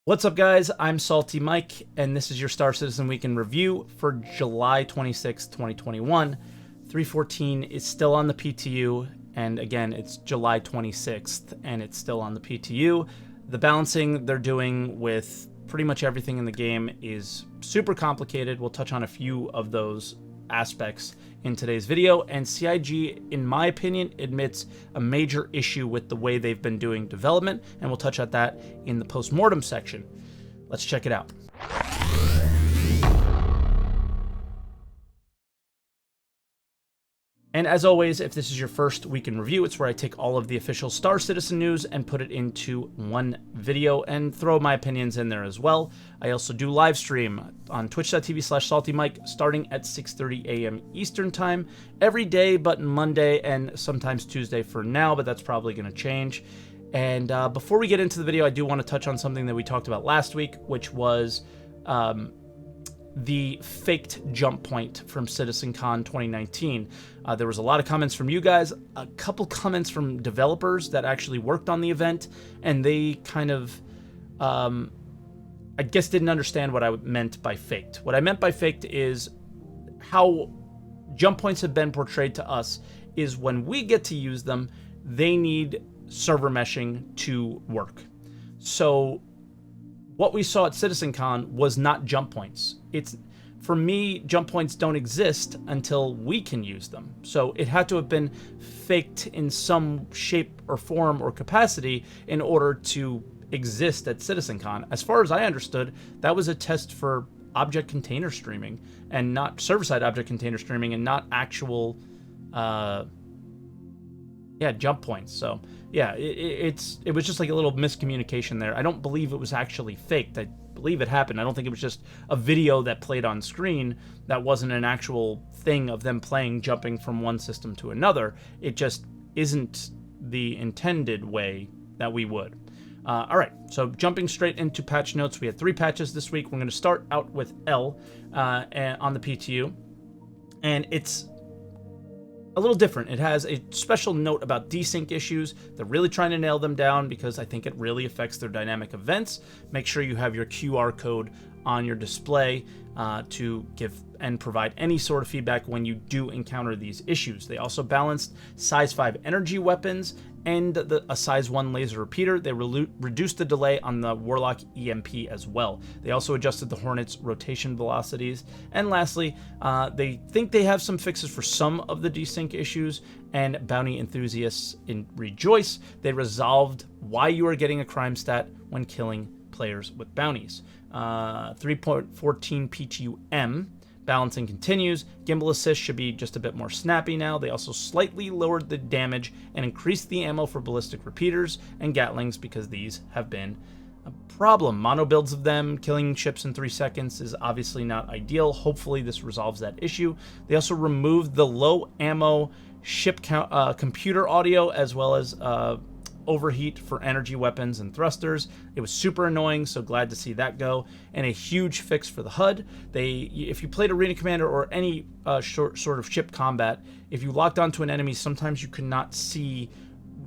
What's up, guys? I'm SaltEMike, and this is your Star Citizen Week in Review for July 26, 2021. 314 is still on the PTU, and again, it's July 26th, and it's still on the PTU. The balancing they're doing with pretty much everything in the game is super complicated. We'll touch on a few of those aspects in today's video, and CIG, in my opinion, admits a major issue with the way they've been doing development, and we'll touch on that in the Postmortem section. Let's check it out. And as always, if this is your first week in review, it's where I take all of the official Star Citizen news and put it into one video and throw my opinions in there as well. I also do live stream on twitch.tv/saltymike starting at 6:30 a.m. Eastern time every day, but Monday and sometimes Tuesday for now, but that's probably going to change. And before we get into the video, I do want to touch on something that we talked about last week, which was the faked jump point from CitizenCon 2019. There was a lot of comments from you guys, a couple comments from developers that actually worked on the event, and they kind of, I guess, didn't understand what I meant by faked. What I meant by faked is how jump points have been portrayed to us is when we get to use them, they need server meshing to work. So what we saw at CitizenCon was not jump points. For me, jump points don't exist until we can use them. So it had to have been faked in some shape or form or capacity in order to exist at CitizenCon. As far as I understood, that was a test for object container streaming and not server-side object container streaming and not actual jump points. So yeah, it was just like a little miscommunication there. I don't believe it was actually faked. I believe it happened. I don't think it was just a video that played on screen that wasn't an actual thing of them jumping from one system to another. It just isn't the intended way that we would. All right, so jumping straight into patch notes, we had 3 patches this week. We're going to start out with L on the PTU, and it's a little different. It has a special note about desync issues. They're really trying to nail them down because I think it really affects their dynamic events. Make sure you have your QR code on your display to give and provide any sort of feedback when you do encounter these issues. They also balanced size 5 energy weapons and a size 1 laser repeater. They reduced the delay on the Warlock EMP as well. They also adjusted the Hornet's rotation velocities. And lastly, they think they have some fixes for some of the desync issues, and bounty enthusiasts rejoice. They resolved why you are getting a crime stat when killing players with bounties. 3.14 PTU-M. Balancing continues. Gimbal assist should be just a bit more snappy now. They also slightly lowered the damage and increased the ammo for ballistic repeaters and Gatlings because these have been a problem. Mono builds of them killing ships in 3 seconds is obviously not ideal. Hopefully this resolves that issue. They also removed the low ammo ship computer audio as well as overheat for energy weapons and thrusters. It was super annoying, so glad to see that go. And a huge fix for the HUD. If you played Arena Commander or any sort of ship combat, if you locked onto an enemy, sometimes you could not see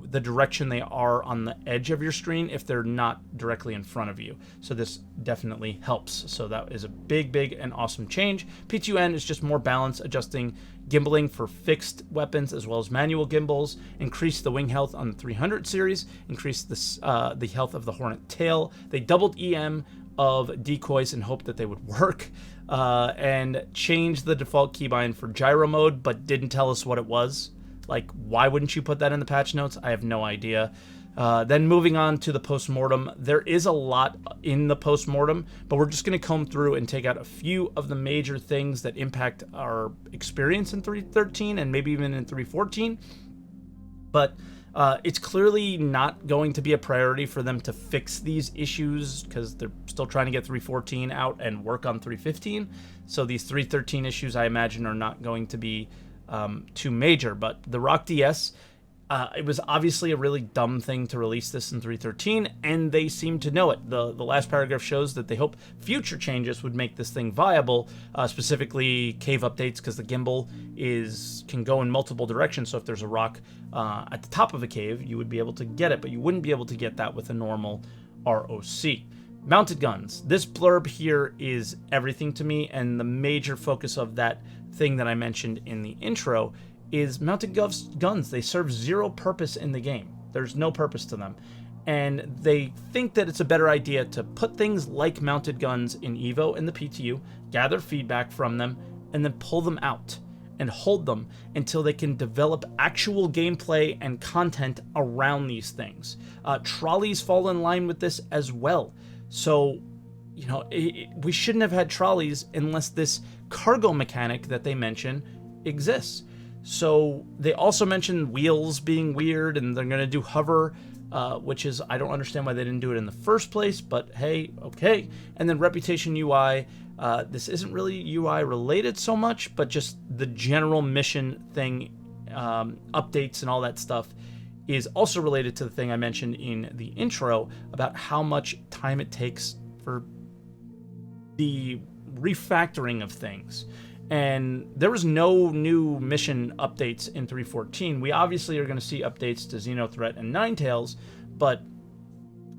the direction they are on the edge of your screen if they're not directly in front of you. So this definitely helps. So that is a big and awesome change. PTU-N is just more balance, adjusting gimbaling for fixed weapons as well as manual gimbals, increased the wing health on the 300 series, increased the health of the Hornet tail. They doubled EM of decoys and hoped that they would work, and changed the default keybind for gyro mode, but didn't tell us what it was. Like, why wouldn't you put that in the patch notes? I have no idea. Then moving on to the Postmortem, there is a lot in the Postmortem, but we're just going to comb through and take out a few of the major things that impact our experience in 3.13 and maybe even in 3.14. But it's clearly not going to be a priority for them to fix these issues because they're still trying to get 3.14 out and work on 3.15. So these 3.13 issues, I imagine, are not going to be too major. But the Rock DS, it was obviously a really dumb thing to release this in 3.13, and they seem to know it. The last paragraph shows that they hope future changes would make this thing viable, specifically cave updates, because the gimbal can go in multiple directions. So if there's a rock at the top of a cave, you would be able to get it, but you wouldn't be able to get that with a normal ROC. Mounted guns. This blurb here is everything to me, and the major focus of that thing that I mentioned in the intro is mounted guns. They serve zero purpose in the game. There's no purpose to them. And they think that it's a better idea to put things like mounted guns in EVO and the PTU, gather feedback from them, and then pull them out and hold them until they can develop actual gameplay and content around these things. Trolleys fall in line with this as well. So, you know, we shouldn't have had trolleys unless this cargo mechanic that they mention exists. So they also mentioned wheels being weird, and they're going to do hover, which is, I don't understand why they didn't do it in the first place, but hey, okay. And then reputation UI. This isn't really UI related so much, but just the general mission thing, updates and all that stuff is also related to the thing I mentioned in the intro about how much time it takes for the refactoring of things. And there was no new mission updates in 3.14. We obviously are going to see updates to Xeno Threat and Ninetales, but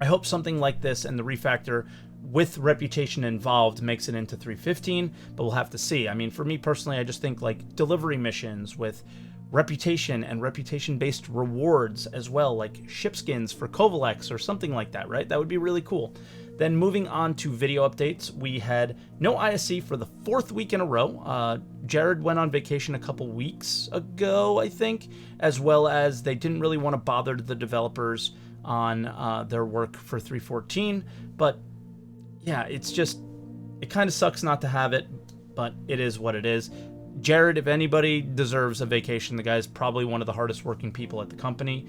I hope something like this and the refactor with reputation involved makes it into 3.15, but we'll have to see. I mean, for me personally, I just think like delivery missions with reputation and reputation-based rewards as well, like ship skins for Kovalex or something like that, right? That would be really cool. Then moving on to video updates, we had no ISC for the 4th week in a row. Jared went on vacation a couple weeks ago, I think, as well as they didn't really want to bother the developers on their work for 3.14, but yeah, it's just, it kind of sucks not to have it, but it is what it is. Jared, if anybody deserves a vacation, the guy's probably one of the hardest working people at the company.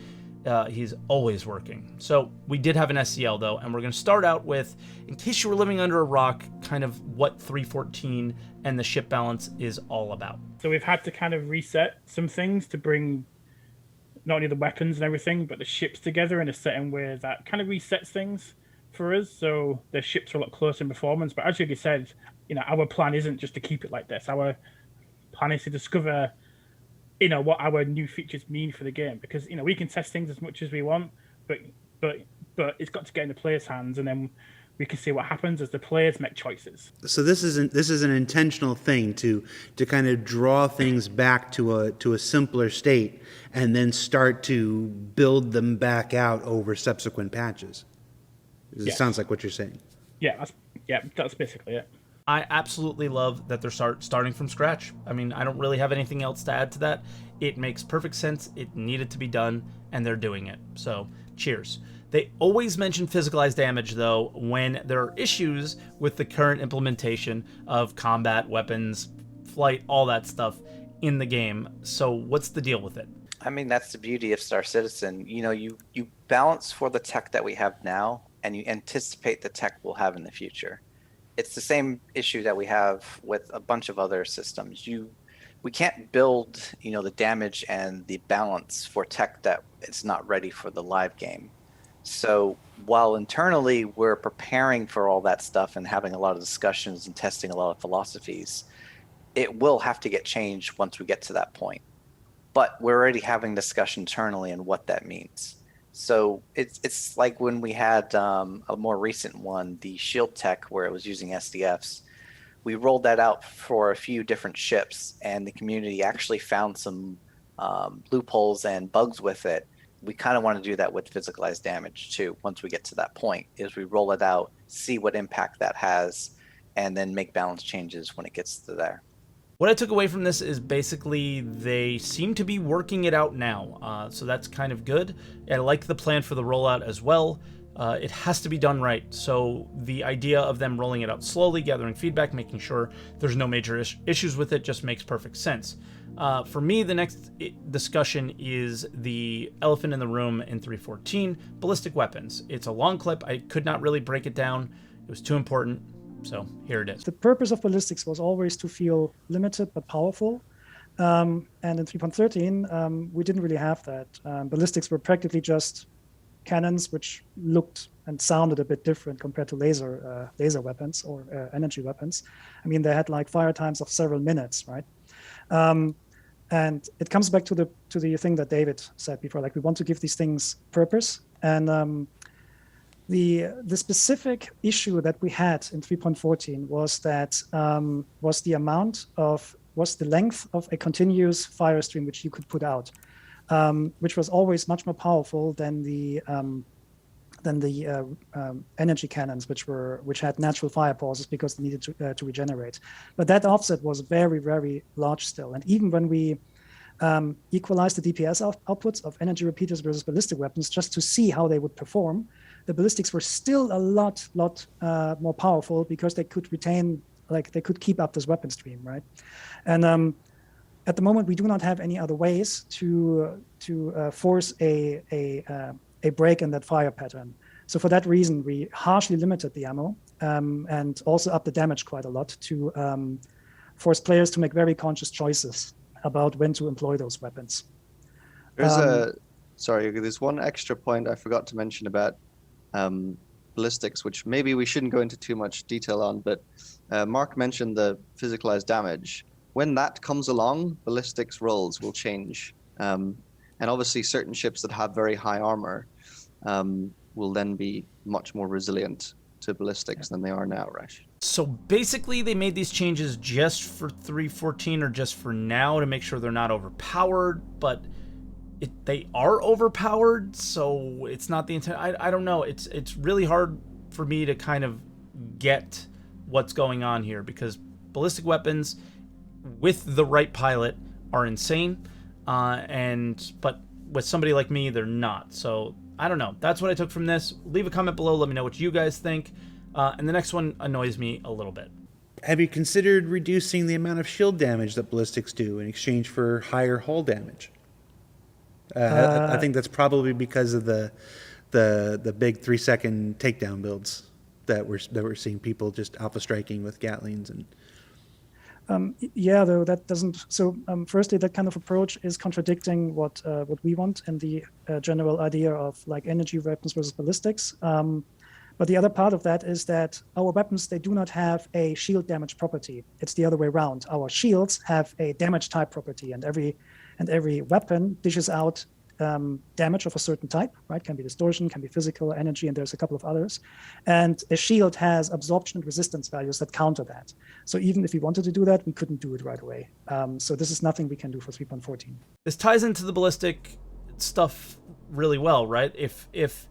He's always working. So we did have an SCL though, and we're going to start out with, in case you were living under a rock, kind of what 3.14 and the ship balance is all about. So we've had to kind of reset some things to bring not only the weapons and everything, but the ships together in a setting where that kind of resets things for us. So the ships are a lot closer in performance. But as you said, you know, our plan isn't just to keep it like this. Our plan is to discover, you know, what our new features mean for the game, because, you know, we can test things as much as we want, but it's got to get in the players' hands, and then we can see what happens as the players make choices. So this is an intentional thing to kind of draw things back to a simpler state, and then start to build them back out over subsequent patches. It sounds like what you're saying. Yeah, that's basically it. I absolutely love that they're starting from scratch. I mean, I don't really have anything else to add to that. It makes perfect sense. It needed to be done, and they're doing it. So, cheers. They always mention physicalized damage, though, when there are issues with the current implementation of combat, weapons, flight, all that stuff in the game. So, what's the deal with it? I mean, that's the beauty of Star Citizen. You know, you balance for the tech that we have now, and you anticipate the tech we'll have in the future. It's the same issue that we have with a bunch of other systems. We can't build, you know, the damage and the balance for tech that it's not ready for the live game. So while internally we're preparing for all that stuff and having a lot of discussions and testing a lot of philosophies, it will have to get changed once we get to that point. But we're already having discussion internally on what that means. So it's like when we had a more recent one, the shield tech, where it was using SDFs. We rolled that out for a few different ships, and the community actually found some loopholes and bugs with it. We kind of want to do that with physicalized damage too. Once we get to that point, is we roll it out, see what impact that has, and then make balance changes when it gets to there. What I took away from this is basically they seem to be working it out now, so that's kind of good. I like the plan for the rollout as well. It has to be done right, so the idea of them rolling it out slowly, gathering feedback, making sure there's no major issues with it just makes perfect sense. For me, the next discussion is the elephant in the room in 3.14, ballistic weapons. It's a long clip. I could not really break it down. It was too important. So here it is. The purpose of ballistics was always to feel limited but powerful. And in 3.13, we didn't really have that. Ballistics were practically just cannons, which looked and sounded a bit different compared to laser weapons or energy weapons. I mean, they had like fire times of several minutes, right? And it comes back to the thing that David said before. Like, we want to give these things purpose, and The specific issue that we had in 3.14 was that was the length of a continuous fire stream which you could put out, which was always much more powerful than the energy cannons, which had natural fire pauses because they needed to regenerate. But that offset was very, very large still. And even when we equalized the DPS outputs of energy repeaters versus ballistic weapons just to see how they would perform, the ballistics were still a lot more powerful because they could retain, like they could keep up this weapon stream, right? And at the moment, we do not have any other ways to force a break in that fire pattern. So for that reason, we harshly limited the ammo and also upped the damage quite a lot to force players to make very conscious choices about when to employ those weapons. There's one extra point I forgot to mention about ballistics, which maybe we shouldn't go into too much detail on, but Mark mentioned the physicalized damage. When that comes along, ballistics rolls will change. And obviously certain ships that have very high armor will then be much more resilient to ballistics than they are now, right? So basically they made these changes just for 3.14 or just for now to make sure they're not overpowered, but they are overpowered, so it's not the intent. I don't know. It's really hard for me to kind of get what's going on here, because ballistic weapons with the right pilot are insane, but with somebody like me, they're not. So I don't know. That's what I took from this. Leave a comment below. Let me know what you guys think. And the next one annoys me a little bit. Have you considered reducing the amount of shield damage that ballistics do in exchange for higher hull damage? I think that's probably because of the big 3-second takedown builds that we're seeing people just alpha striking with Gatlings and. Yeah, though that doesn't. So firstly, that kind of approach is contradicting what we want and the general idea of like energy weapons versus ballistics. But the other part of that is that our weapons, they do not have a shield damage property. It's the other way around. Our shields have a damage type property, and every weapon dishes out damage of a certain type, right? Can be distortion, can be physical, energy, and there's a couple of others. And a shield has absorption and resistance values that counter that. So even if we wanted to do that, we couldn't do it right away. So this is nothing we can do for 3.14. This ties into the ballistic stuff really well, right? If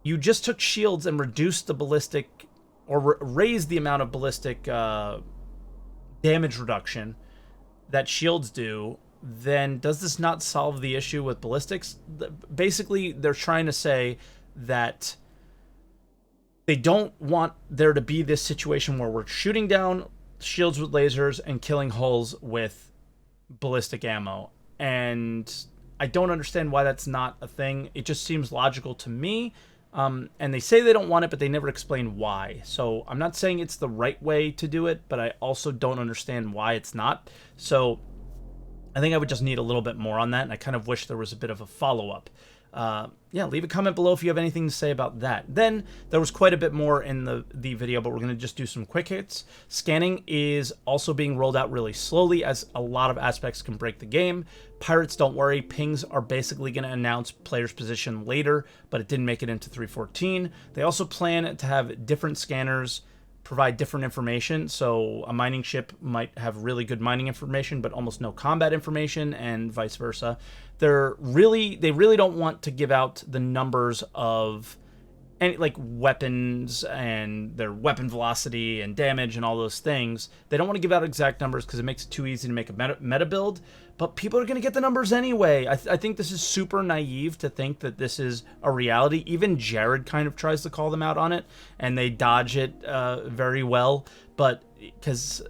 you just took shields and reduced the ballistic, or raised the amount of ballistic damage reduction that shields do, then does this not solve the issue with ballistics? Basically, they're trying to say that they don't want there to be this situation where we're shooting down shields with lasers and killing hulls with ballistic ammo. And I don't understand why that's not a thing. It just seems logical to me. And they say they don't want it, but they never explain why. So I'm not saying it's the right way to do it, but I also don't understand why it's not. So I think I would just need a little bit more on that, and I kind of wish there was a bit of a follow-up. Yeah, leave a comment below if you have anything to say about that. Then there was quite a bit more in the video, but we're going to just do some quick hits. Scanning is also being rolled out really slowly, as a lot of aspects can break the game. Pirates, don't worry, pings are basically going to announce player's position later, but it didn't make it into 3.14. They also plan to have different scanners provide different information. So a mining ship might have really good mining information, but almost no combat information, and vice versa. They really don't want to give out the numbers of any, like, weapons and their weapon velocity and damage and all those things. They don't want to give out exact numbers because it makes it too easy to make a meta build, but people are going to get the numbers anyway. I think this is super naive to think that this is a reality. Even Jared kind of tries to call them out on it, and they dodge it very well, but because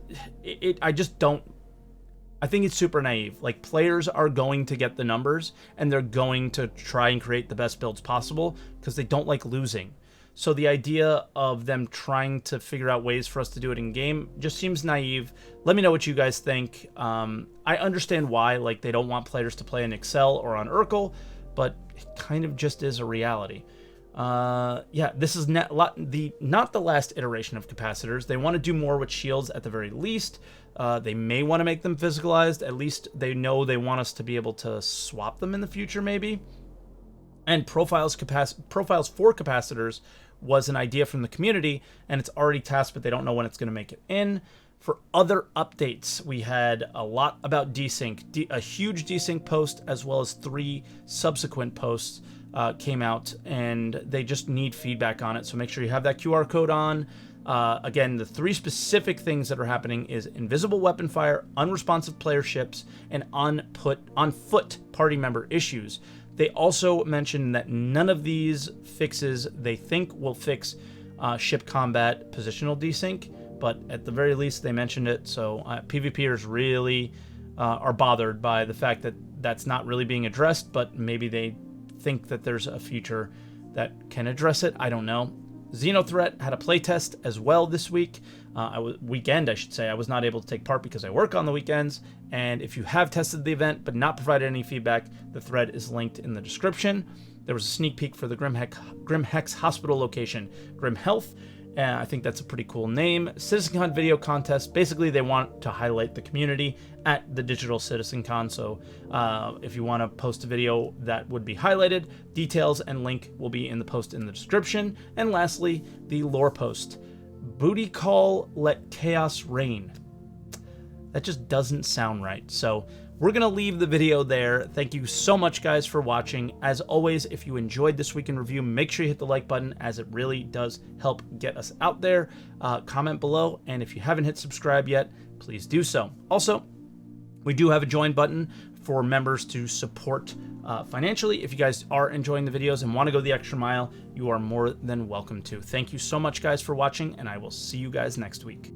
I think it's super naive. Like, players are going to get the numbers, and they're going to try and create the best builds possible because they don't like losing. So the idea of them trying to figure out ways for us to do it in game just seems naive. Let me know what you guys think. I understand why, like, they don't want players to play in Excel or on Urkel, but it kind of just is a reality. Yeah, this is not the last iteration of capacitors. They want to do more with shields at the very least. They may want to make them physicalized. At least they know they want us to be able to swap them in the future, maybe. And profiles for capacitors was an idea from the community, and it's already tasked, but they don't know when it's going to make it in. For other updates, we had a lot about Desync, a huge Desync post, as well as 3 subsequent posts came out, and they just need feedback on it. So make sure you have that QR code on. Again, the 3 specific things that are happening is invisible weapon fire, unresponsive player ships, and on foot party member issues. They also mentioned that none of these fixes they think will fix ship combat positional desync, but at the very least they mentioned it. So PvPers really are bothered by the fact that that's not really being addressed, but maybe they think that there's a future that can address it. I don't know. Xeno Threat had a playtest as well this week. Weekend, I should say. I was not able to take part because I work on the weekends. And if you have tested the event but not provided any feedback, the thread is linked in the description. There was a sneak peek for the Grim Hex Hospital location, Grim Health. I think that's a pretty cool name. CitizenCon video contest. Basically, they want to highlight the community at the digital CitizenCon. So if you want to post a video that would be highlighted, details and link will be in the post in the description. And lastly, the lore post. Booty call, let chaos reign. That just doesn't sound right. So we're going to leave the video there. Thank you so much, guys, for watching. As always, if you enjoyed this week in review, make sure you hit the like button, as it really does help get us out there. Comment below, and if you haven't hit subscribe yet, please do so. Also, we do have a join button for members to support financially. If you guys are enjoying the videos and want to go the extra mile, you are more than welcome to. Thank you so much, guys, for watching, and I will see you guys next week.